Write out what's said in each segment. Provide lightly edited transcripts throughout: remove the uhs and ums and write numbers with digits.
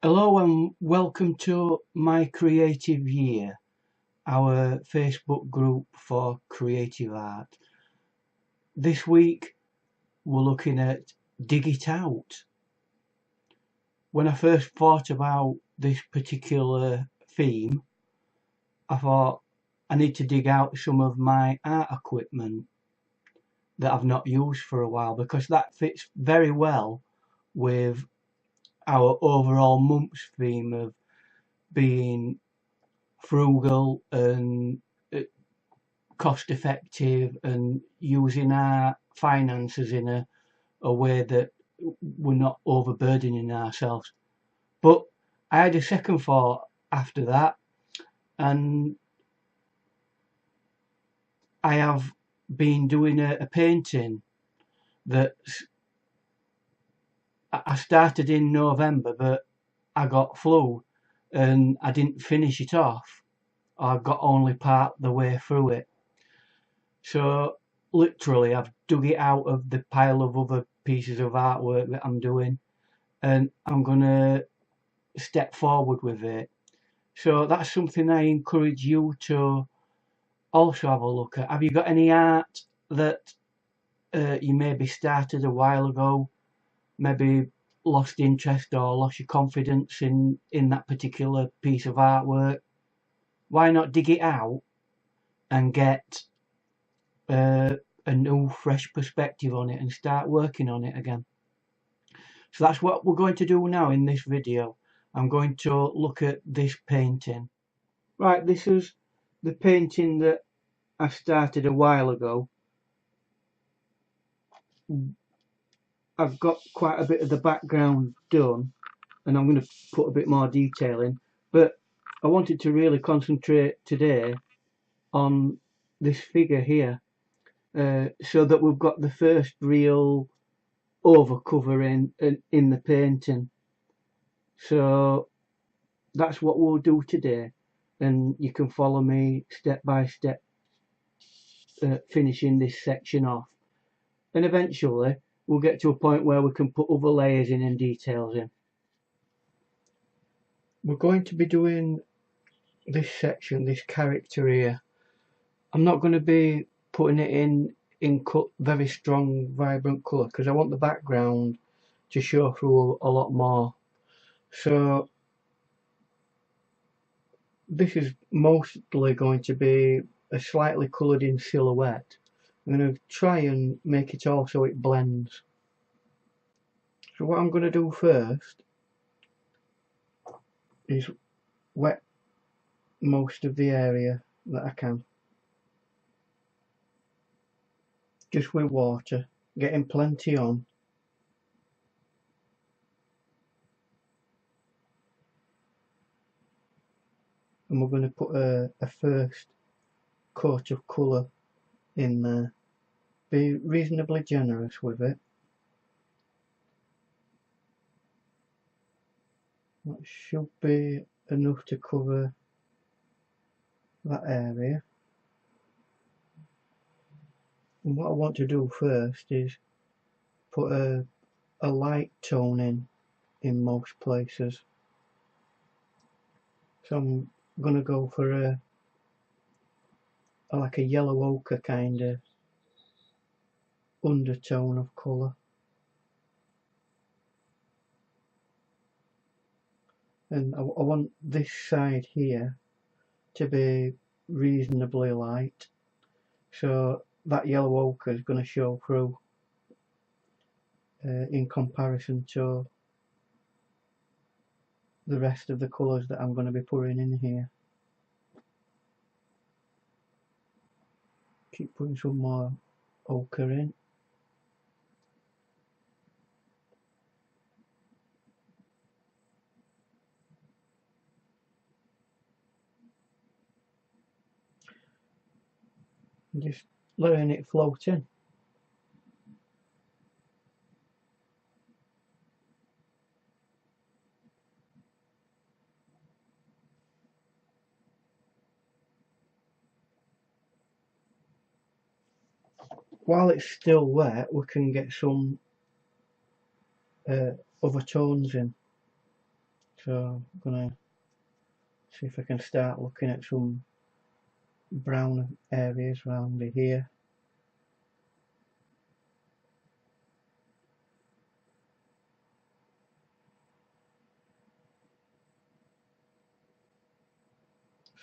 Hello and welcome to My Creative Year, our Facebook group for creative art. This week we're looking at Dig It Out. When I first thought about this particular theme, I thought I need to dig out some of my art equipment that I've not used for a while because that fits very well with our overall month's theme of being frugal and cost effective and using our finances in a way that we're not overburdening ourselves. But I had a second thought after that, and I have been doing a painting that I started in November, but I got flu and I didn't finish it off. I got only part the way through it. So literally, I've dug it out of the pile of other pieces of artwork that I'm doing, and I'm gonna step forward with it. So that's something I encourage you to also have a look at. Have you got any art that you maybe started a while ago, maybe lost interest or lost your confidence in that particular piece of artwork? Why not dig it out and get uh, a new, fresh perspective on it and start working on it again? So that's what we're going to do now in this video. I'm going to look at this painting. Right, this is the painting that I started a while ago. I've got quite a bit of the background done and I'm going to put a bit more detail in, but I wanted to really concentrate today on this figure here, so that we've got the first real overcover in the painting. So that's what we'll do today, and you can follow me step by step, finishing this section off, and eventually we'll get to a point where we can put other layers in and details in. We're going to be doing this section, this character here. I'm not going to be putting it in very strong vibrant colour because I want the background to show through a lot more. So this is mostly going to be a slightly coloured in silhouette. I'm going to try and make it all so it blends. So what I'm going to do first is wet most of the area that I can, just with water, getting plenty on. And we're going to put a first coat of colour in there. Be reasonably generous with it. That should be enough to cover that area. And what I want to do first is put a light tone in most places. So I'm going to go for like a yellow ochre kind of undertone of colour. And I want this side here to be reasonably light, so that yellow ochre is going to show through in comparison to the rest of the colours that I'm going to be putting in here. Keep putting some more ochre in. And just letting it float in. While it's still wet, we can get some other tones in. So I'm gonna see if I can start looking at some brown areas around here.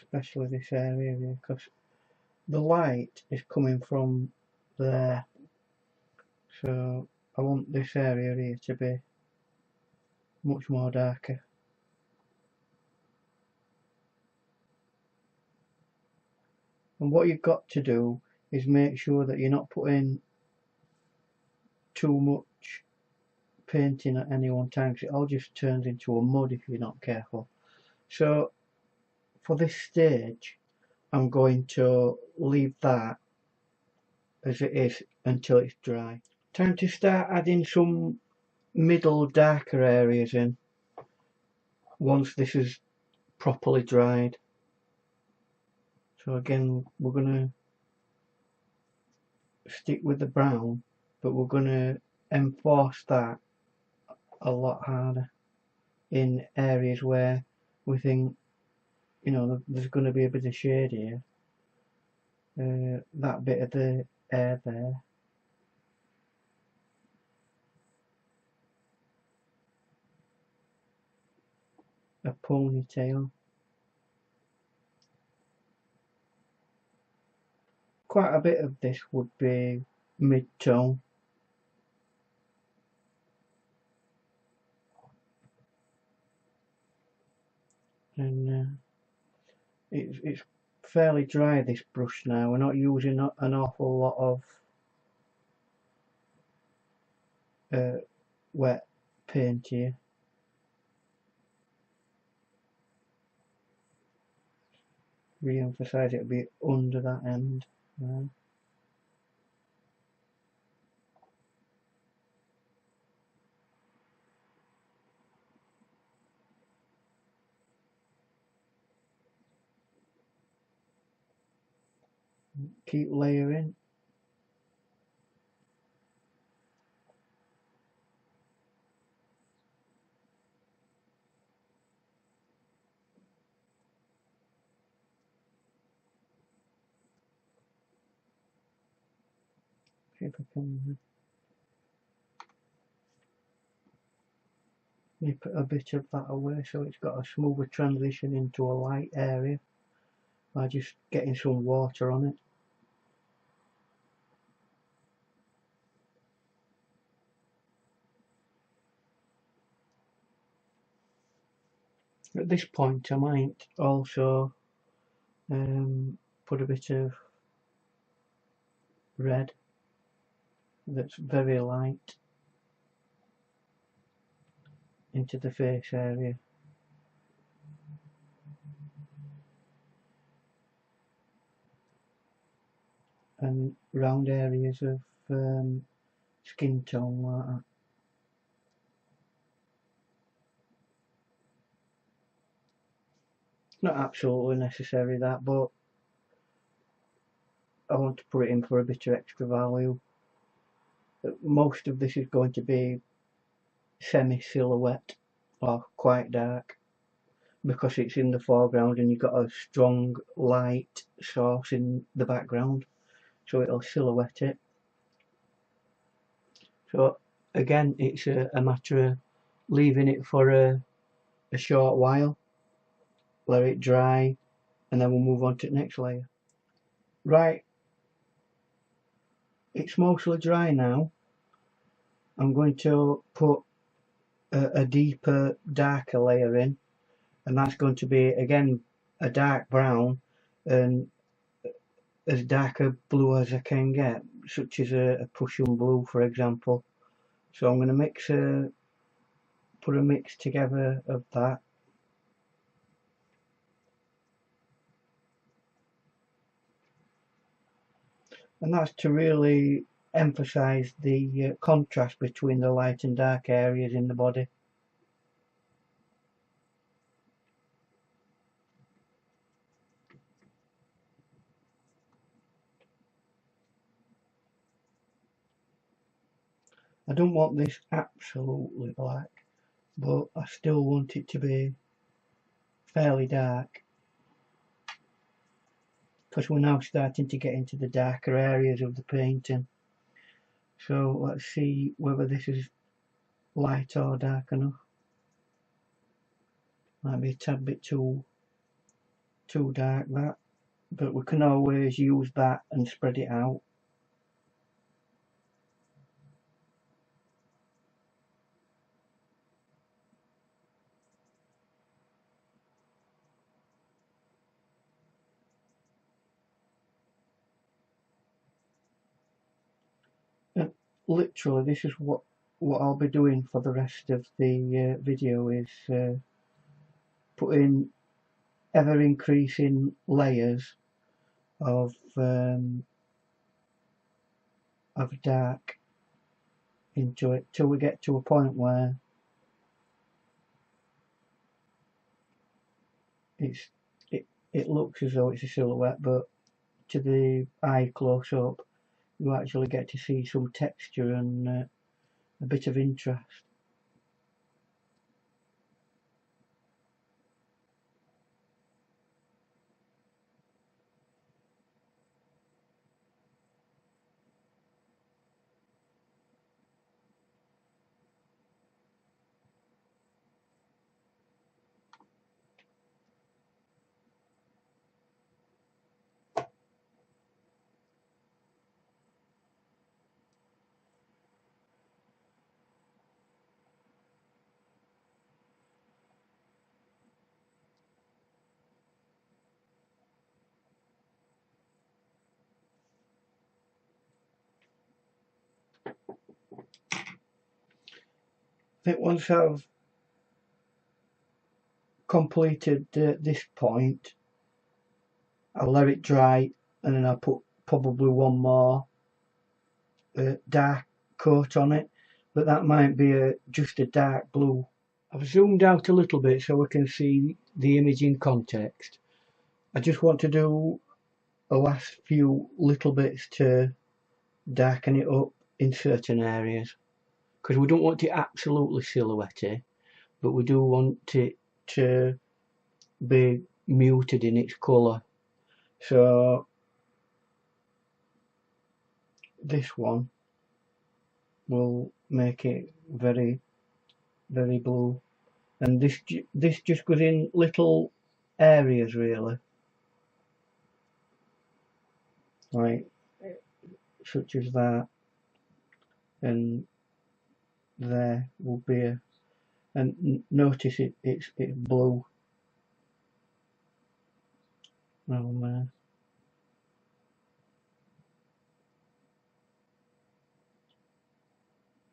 Especially this area here, because the light is coming from there, so I want this area here to be much more darker. And what you've got to do is make sure that you're not putting too much painting at any one time, because it all just turns into a mud if you're not careful. So for this stage I'm going to leave that as it is until it's dry. Time to start adding some middle darker areas in once this is properly dried. So again, we're going to stick with the brown, but we're going to enforce that a lot harder in areas where we think, you know, there's going to be a bit of shade here. That bit of the air there, a ponytail. Quite a bit of this would be mid-tone. And it's fairly dry, this brush now. We're not using an awful lot of wet paint here. Re-emphasise it a bit under that end. Keep layering. See if I can nip a bit of that away so it's got a smoother transition into a light area by just getting some water on it. At this point I might also put a bit of red that's very light into the face area. And round areas of skin tone like that. Not absolutely necessary that, but I want to put it in for a bit of extra value. Most of this is going to be semi-silhouette or quite dark because it's in the foreground and you've got a strong light source in the background, so it'll silhouette it. So again, it's a matter of leaving it for a short while, let it dry, and then we'll move on to the next layer. Right, it's mostly dry now. I'm going to put a deeper, darker layer in, and that's going to be again a dark brown and as dark a blue as I can get, such as a Prussian blue, for example. So I'm going to put a mix together of that. And that's to really emphasize the contrast between the light and dark areas in the body. I don't want this absolutely black, but I still want it to be fairly dark, because we're now starting to get into the darker areas of the painting. So let's see whether this is light or dark enough. Might be a tad bit too dark, that, but we can always use that and spread it out. And literally, this is what I'll be doing for the rest of the video, is putting ever increasing layers of dark into it till we get to a point where it looks as though it's a silhouette, but to the eye close up you actually get to see some texture and a bit of interest. I think once I've completed this point, I'll let it dry, and then I'll put probably one more dark coat on it, but that might be just a dark blue. I've zoomed out a little bit so we can see the image in context. I just want to do the last few little bits to darken it up in certain areas, because we don't want it absolutely silhouetted, but we do want it to be muted in its colour. So this one will make it very, very blue, and this just goes in little areas really, like such as that, and there will be and notice it's blue.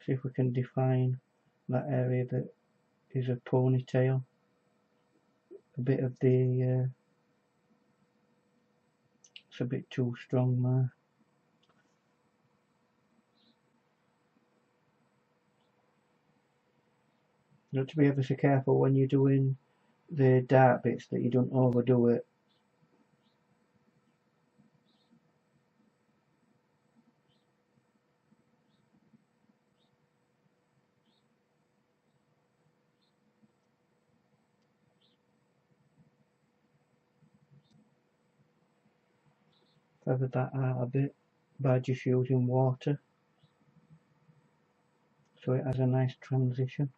See if we can define that area that is a ponytail. A bit of the it's a bit too strong there. You have to be ever so careful when you're doing the dark bits that you don't overdo it. Feather that out a bit by just using water, so it has a nice transition.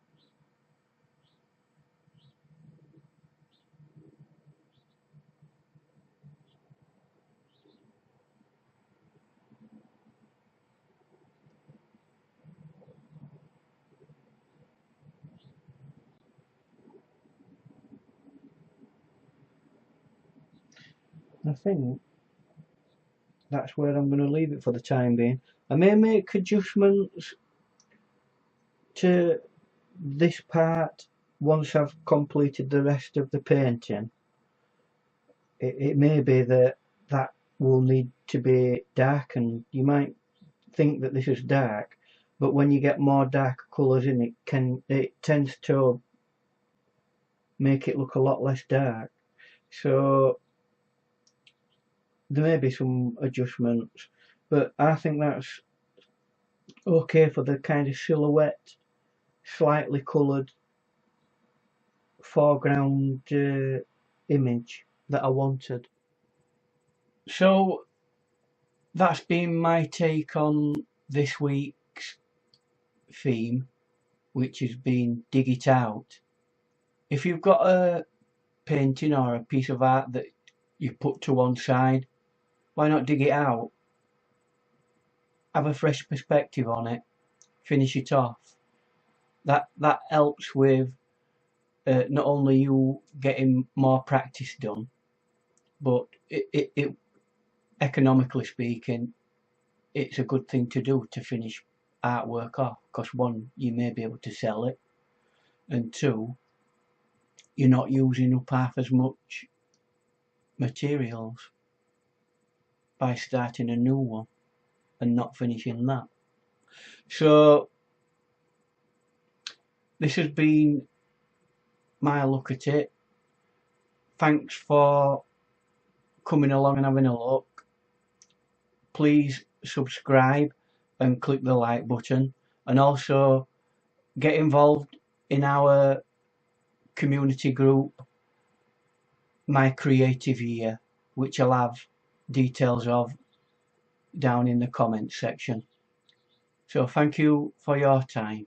I think that's where I'm going to leave it for the time being. I may make adjustments to this part once I've completed the rest of the painting. It may be that will need to be dark, and you might think that this is dark, but when you get more dark colours in it tends to make it look a lot less dark. So there may be some adjustments, but I think that's okay for the kind of silhouette, slightly coloured foreground image that I wanted. So that's been my take on this week's theme, which has been dig it out. If you've got a painting or a piece of art that you put to one side, why not dig it out? Have a fresh perspective on it, finish it off. That helps with not only you getting more practice done, but it economically speaking, it's a good thing to do to finish artwork off, because one, you may be able to sell it, and two, you're not using up half as much materials by starting a new one and not finishing that. So this has been my look at it. Thanks for coming along and having a look. Please subscribe and click the like button, and also get involved in our community group, My Creative Year, which I'll have details of down in the comments section. So thank you for your time.